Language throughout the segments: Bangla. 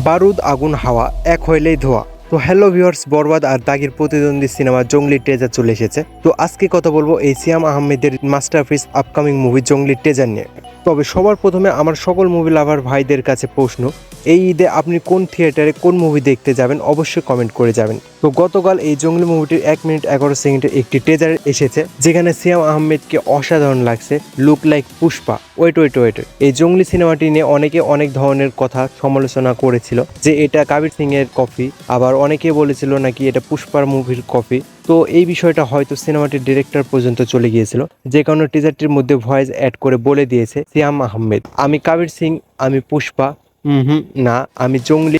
বারুদ আগুন হাওয়া এক হইলেই ধোয়া। তো হ্যালো ভিউয়ার্স, বরবাদ আর দাগির প্রতিদ্বন্দ্বী সিনেমা জঙ্গলি ট্রেজার চলে এসেছে। তো আজকে কথা বলবো এই সিয়াম আহমেদের মাস্টারপিস আপকামিং মুভি জঙ্গলি ট্রেজার নিয়ে। তবে সবার প্রথমে আমার সকল মুভি লাভার ভাইদের কাছে প্রশ্ন, এই ঈদে আপনি কোন থিয়েটারে কোন মুভি দেখতে যাবেন অবশ্যই কমেন্ট করে যাবেন। তো গতকাল এই জঙ্গলি মুভিটির 1 মিনিট 11 সেকেন্ডের একটি ট্রেজার এসেছে, যেখানে সিয়াম আহমেদকে অসাধারণ লাগছে, লুক লাইক পুষ্পা। ওয়েট, এই জঙ্গলি সিনেমাটি নিয়ে অনেকে অনেক ধরনের কথা সমালোচনা করেছিল, যে এটা কবির সিং এর কপি, আবার অনেকে বলেছিল নাকি এটা পুষ্পার মুভির কপি। তো এই বিষয়টা হয়তো সিনেমাটির ডিরেক্টর পর্যন্ত চলে গিয়েছিল, যে কারণে টিজারটির মধ্যে ভয়েস অ্যাড করে বলে দিয়েছে সিয়াম আহমেদ, আমি কবির সিং, আমি পুষ্পা, না আমি জঙ্গলি।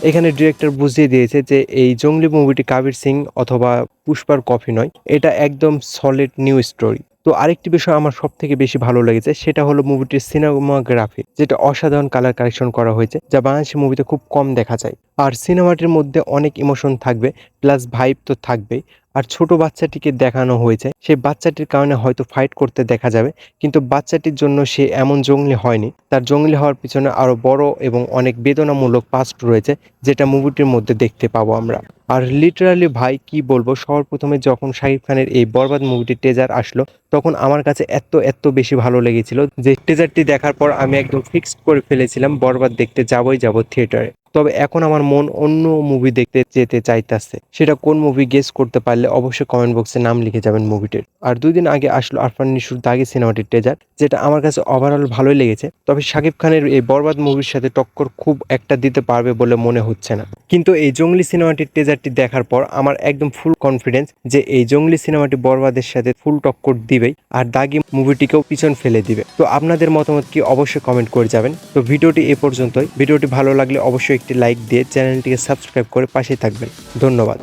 এখানে ডিরেক্টর বুঝিয়ে দিয়েছে যে এই জঙ্গলি মুভিটি কবির সিং অথবা পুষ্পার কপি নয়, এটা একদম সলিড নিউ স্টোরি। তো আরেকটি বিষয় আমার সব থেকে বেশি ভালো লেগেছে, সেটা হলো মুভিটির সিনেমাগ্রাফি, যেটা অসাধারণ কালার কারেকশন করা হয়েছে, যা বাংলাদেশি মুভিতে খুব কম দেখা যায়। আর সিনেমাটির মধ্যে অনেক ইমোশন থাকবে, প্লাস ভাইব তো থাকবেই। আর ছোট বাচ্চাটিকে দেখানো হয়েছে, সেই বাচ্চাটির কারণে হয়তো ফাইট করতে দেখা যাবে, কিন্তু বাচ্চাটির জন্য সে এমন জঙ্গলি হয়নি। তার জঙ্গলি হওয়ার পিছনে আরো বড় এবং অনেক বেদনামূলক পাস্ট রয়েছে, যেটা মুভিটির মধ্যে দেখতে পাবো আমরা। আর লিটারালি ভাই কি বলবো, সবার প্রথমে যখন শাকিব খানের এই বরবাদ মুভিটি টেজার আসলো, তখন আমার কাছে এত বেশি ভালো লেগেছিল যে টেজারটি দেখার পর আমি একদম ফিক্সড করে ফেলেছিলাম বরবাদ দেখতে যাব থিয়েটারে। তবে এখন আমার মন অন্য মুভি দেখতে যেতে চাইতেছে, সেটা কোন মুভি গেস করতে পারলে অবশ্যই কমেন্ট বক্সে নাম লিখে যাবেন মুভিটির। আর 2 দিন আগে আসলো আরফান নিশোর দাগি সিনেমাটির টেজার, যেটা আমার কাছে ওভারঅল ভালোই লেগেছে। তবে শাকিব খানের এই বরবাদ মুভির সাথে টক্কর খুব একটা দিতে পারবে বলে মনে হচ্ছে না। কিন্তু এই জঙ্গলি সিনেমাটির টেজারটি দেখার পর আমার একদম ফুল কনফিডেন্স যে এই জঙ্গলি সিনেমাটি বরবাদের সাথে ফুল টক্কর দিবেই, আর দাগি মুভিটিকেও পিছন ফেলে দিবে। তো আপনাদের মতামত কি অবশ্যই কমেন্ট করে যাবেন। তো ভিডিওটি এ পর্যন্তই। ভিডিওটি ভালো লাগলে অবশ্যই একটি লাইক দিয়ে চ্যানেলটিকে সাবস্ক্রাইব করে পাশে থাকবেন। ধন্যবাদ।